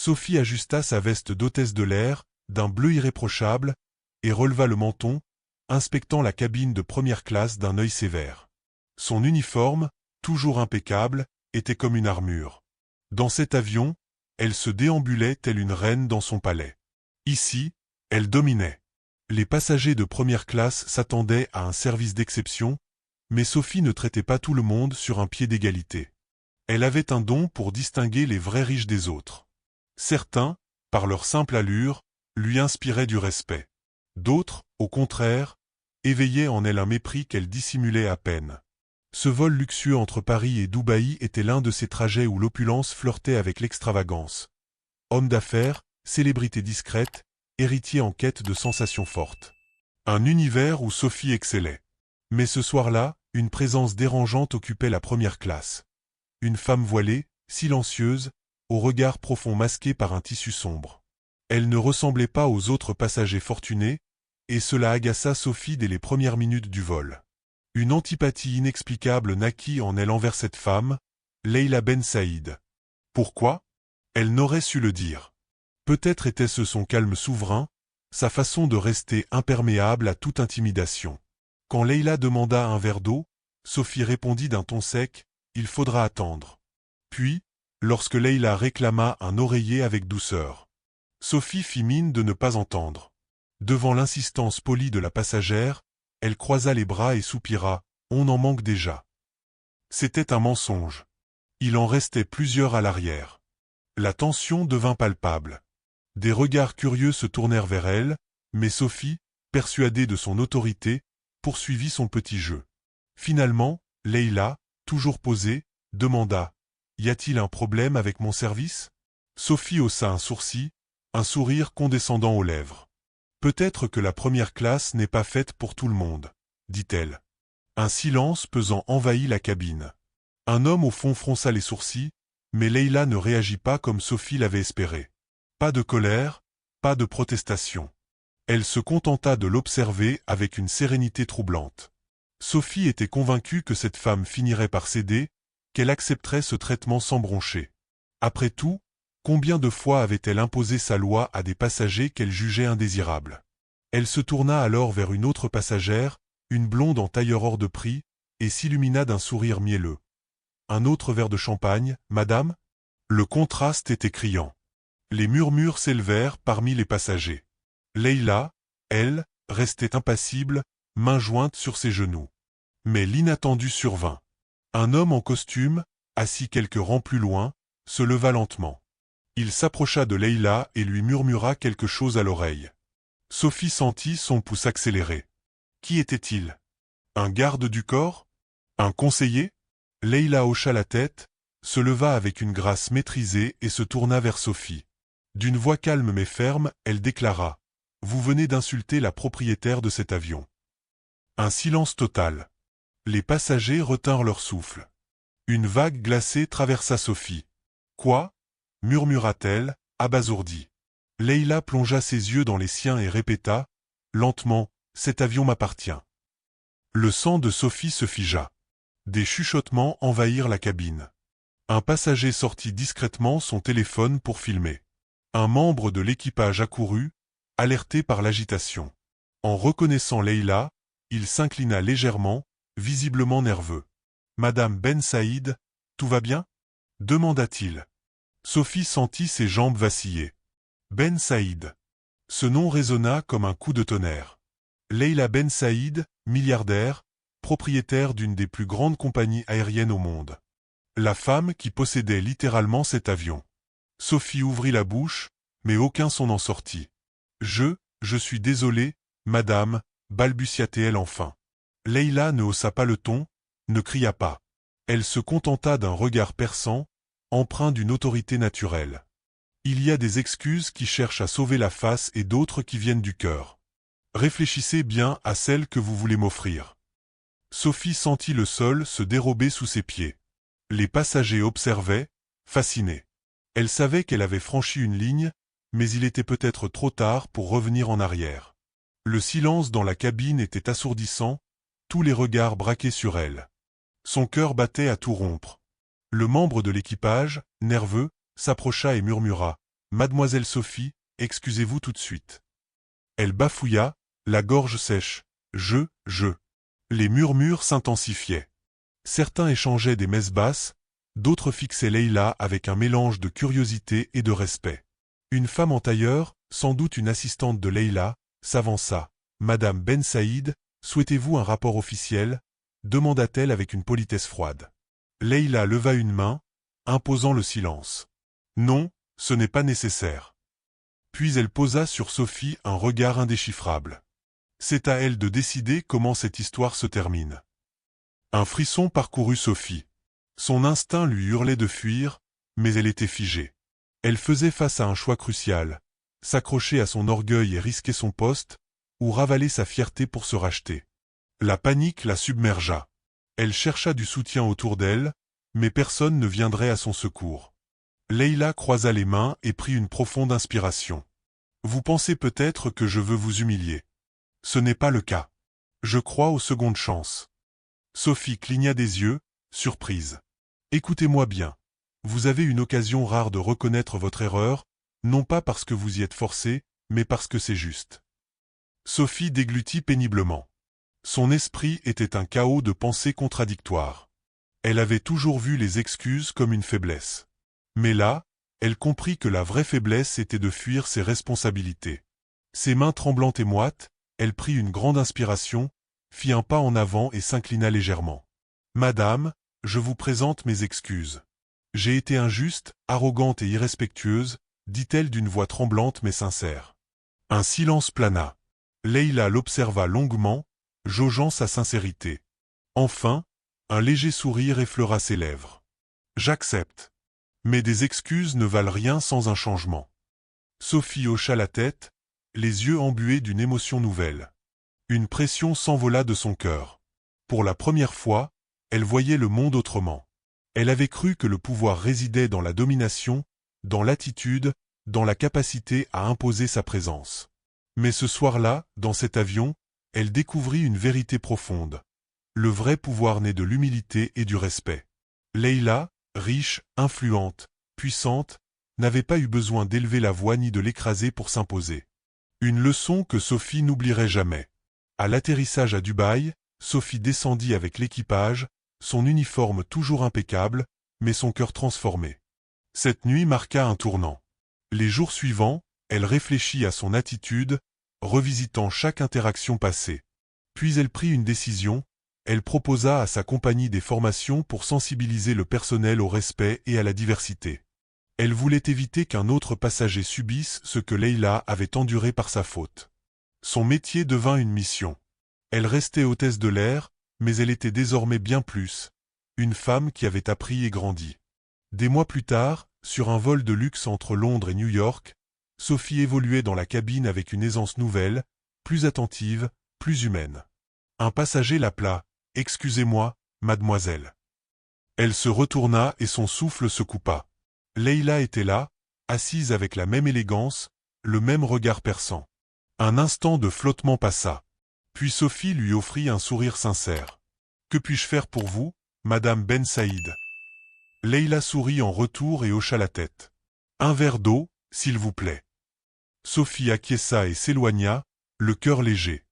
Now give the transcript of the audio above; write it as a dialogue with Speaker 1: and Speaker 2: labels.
Speaker 1: Sophie ajusta sa veste d'hôtesse de l'air, d'un bleu irréprochable, et releva le menton, inspectant la cabine de première classe d'un œil sévère. Son uniforme, toujours impeccable, était comme une armure. Dans cet avion, elle se déambulait telle une reine dans son palais. Ici, elle dominait. Les passagers de première classe s'attendaient à un service d'exception, mais Sophie ne traitait pas tout le monde sur un pied d'égalité. Elle avait un don pour distinguer les vrais riches des autres. Certains, par leur simple allure, lui inspiraient du respect. D'autres, au contraire, éveillaient en elle un mépris qu'elle dissimulait à peine. Ce vol luxueux entre Paris et Dubaï était l'un de ces trajets où l'opulence flirtait avec l'extravagance. Homme d'affaires, célébrité discrète, héritier en quête de sensations fortes. Un univers où Sophie excellait. Mais ce soir-là, une présence dérangeante occupait la première classe. Une femme voilée, silencieuse, au regard profond masqué par un tissu sombre. Elle ne ressemblait pas aux autres passagers fortunés, et cela agaça Sophie dès les premières minutes du vol. Une antipathie inexplicable naquit en elle envers cette femme, Leila Ben Saïd. Pourquoi? Elle n'aurait su le dire. Peut-être était-ce son calme souverain, sa façon de rester imperméable à toute intimidation. Quand Leila demanda un verre d'eau, Sophie répondit d'un ton sec, « Il faudra attendre ». Puis, lorsque Leila réclama un oreiller avec douceur, Sophie fit mine de ne pas entendre. Devant l'insistance polie de la passagère, elle croisa les bras et soupira, « On en manque déjà ». C'était un mensonge. Il en restait plusieurs à l'arrière. La tension devint palpable. Des regards curieux se tournèrent vers elle, mais Sophie, persuadée de son autorité, poursuivit son petit jeu. Finalement, Leila, toujours posée, demanda, « Y a-t-il un problème avec mon service ?» Sophie haussa un sourcil, un sourire condescendant aux lèvres. « Peut-être que la première classe n'est pas faite pour tout le monde, » dit-elle. Un silence pesant envahit la cabine. Un homme au fond fronça les sourcils, mais Leila ne réagit pas comme Sophie l'avait espéré. Pas de colère, pas de protestation. Elle se contenta de l'observer avec une sérénité troublante. Sophie était convaincue que cette femme finirait par céder, qu'elle accepterait ce traitement sans broncher. Après tout, combien de fois avait-elle imposé sa loi à des passagers qu'elle jugeait indésirables? Elle se tourna alors vers une autre passagère, une blonde en tailleur hors de prix, et s'illumina d'un sourire mielleux. « Un autre verre de champagne, madame ?» Le contraste était criant. Les murmures s'élevèrent parmi les passagers. Leila, elle, restait impassible, mains jointes sur ses genoux. Mais l'inattendu survint. Un homme en costume, assis quelques rangs plus loin, se leva lentement. Il s'approcha de Leila et lui murmura quelque chose à l'oreille. Sophie sentit son pouce accélérer. Qui était-il? Un garde du corps? Un conseiller? Leila hocha la tête, se leva avec une grâce maîtrisée et se tourna vers Sophie. D'une voix calme mais ferme, elle déclara, « Vous venez d'insulter la propriétaire de cet avion. » Un silence total. Les passagers retinrent leur souffle. Une vague glacée traversa Sophie. « Quoi ?» murmura-t-elle, abasourdie. Leila plongea ses yeux dans les siens et répéta, lentement, « Cet avion m'appartient. » Le sang de Sophie se figea. Des chuchotements envahirent la cabine. Un passager sortit discrètement son téléphone pour filmer. Un membre de l'équipage accourut, alerté par l'agitation. En reconnaissant Leila, il s'inclina légèrement, visiblement nerveux. « Madame Ben Saïd, tout va bien ?» demanda-t-il. Sophie sentit ses jambes vaciller. Ben Saïd. Ce nom résonna comme un coup de tonnerre. Leila Ben Saïd, milliardaire, propriétaire d'une des plus grandes compagnies aériennes au monde. La femme qui possédait littéralement cet avion. Sophie ouvrit la bouche, mais aucun son n'en sortit. « Je suis désolée, madame » balbutia-t-elle enfin. Leila ne haussa pas le ton, ne cria pas. Elle se contenta d'un regard perçant, empreint d'une autorité naturelle. Il y a des excuses qui cherchent à sauver la face et d'autres qui viennent du cœur. Réfléchissez bien à celle que vous voulez m'offrir. Sophie sentit le sol se dérober sous ses pieds. Les passagers observaient, fascinés. Elle savait qu'elle avait franchi une ligne, mais il était peut-être trop tard pour revenir en arrière. Le silence dans la cabine était assourdissant, tous les regards braqués sur elle. Son cœur battait à tout rompre. Le membre de l'équipage, nerveux, s'approcha et murmura, Mademoiselle Sophie, excusez-vous tout de suite. Elle bafouilla, la gorge sèche. Je. Les murmures s'intensifiaient. Certains échangeaient des messes basses, d'autres fixaient Leïla avec un mélange de curiosité et de respect. Une femme en tailleur, sans doute une assistante de Leïla, s'avança. Madame Ben Saïd, souhaitez-vous un rapport officiel? Demanda-t-elle avec une politesse froide. Leïla leva une main, imposant le silence. Non, ce n'est pas nécessaire. Puis elle posa sur Sophie un regard indéchiffrable. C'est à elle de décider comment cette histoire se termine. Un frisson parcourut Sophie. Son instinct lui hurlait de fuir, mais elle était figée. Elle faisait face à un choix crucial, s'accrocher à son orgueil et risquer son poste, ou ravaler sa fierté pour se racheter. La panique la submergea. Elle chercha du soutien autour d'elle, mais personne ne viendrait à son secours. Leïla croisa les mains et prit une profonde inspiration. Vous pensez peut-être que je veux vous humilier. Ce n'est pas le cas. Je crois aux secondes chances. Sophie cligna des yeux, surprise. Écoutez-moi bien. Vous avez une occasion rare de reconnaître votre erreur, non pas parce que vous y êtes forcé, mais parce que c'est juste. Sophie déglutit péniblement. Son esprit était un chaos de pensées contradictoires. Elle avait toujours vu les excuses comme une faiblesse. Mais là, elle comprit que la vraie faiblesse était de fuir ses responsabilités. Ses mains tremblantes et moites, elle prit une grande inspiration, fit un pas en avant et s'inclina légèrement. « Madame, je vous présente mes excuses. J'ai été injuste, arrogante et irrespectueuse, dit-elle d'une voix tremblante mais sincère. » Un silence plana. Leïla l'observa longuement, jaugeant sa sincérité. Enfin, un léger sourire effleura ses lèvres. « J'accepte. Mais des excuses ne valent rien sans un changement. » Sophie hocha la tête, les yeux embués d'une émotion nouvelle. Une pression s'envola de son cœur. Pour la première fois, elle voyait le monde autrement. Elle avait cru que le pouvoir résidait dans la domination, dans l'attitude, dans la capacité à imposer sa présence. Mais ce soir-là, dans cet avion, elle découvrit une vérité profonde. Le vrai pouvoir naît de l'humilité et du respect. Leïla, riche, influente, puissante, n'avait pas eu besoin d'élever la voix ni de l'écraser pour s'imposer. Une leçon que Sophie n'oublierait jamais. À l'atterrissage à Dubaï, Sophie descendit avec l'équipage, son uniforme toujours impeccable, mais son cœur transformé. Cette nuit marqua un tournant. Les jours suivants, elle réfléchit à son attitude, revisitant chaque interaction passée. Puis elle prit une décision, elle proposa à sa compagnie des formations pour sensibiliser le personnel au respect et à la diversité. Elle voulait éviter qu'un autre passager subisse ce que Leïla avait enduré par sa faute. Son métier devint une mission. Elle restait hôtesse de l'air, mais elle était désormais bien plus, une femme qui avait appris et grandi. Des mois plus tard, sur un vol de luxe entre Londres et New York, Sophie évoluait dans la cabine avec une aisance nouvelle, plus attentive, plus humaine. Un passager l'appela « Excusez-moi, mademoiselle ». Elle se retourna et son souffle se coupa. Leïla était là, assise avec la même élégance, le même regard perçant. Un instant de flottement passa. Puis Sophie lui offrit un sourire sincère. « Que puis-je faire pour vous, Madame Ben Saïd ?» Leïla sourit en retour et hocha la tête. « Un verre d'eau, s'il vous plaît. » Sophie acquiesça et s'éloigna, le cœur léger.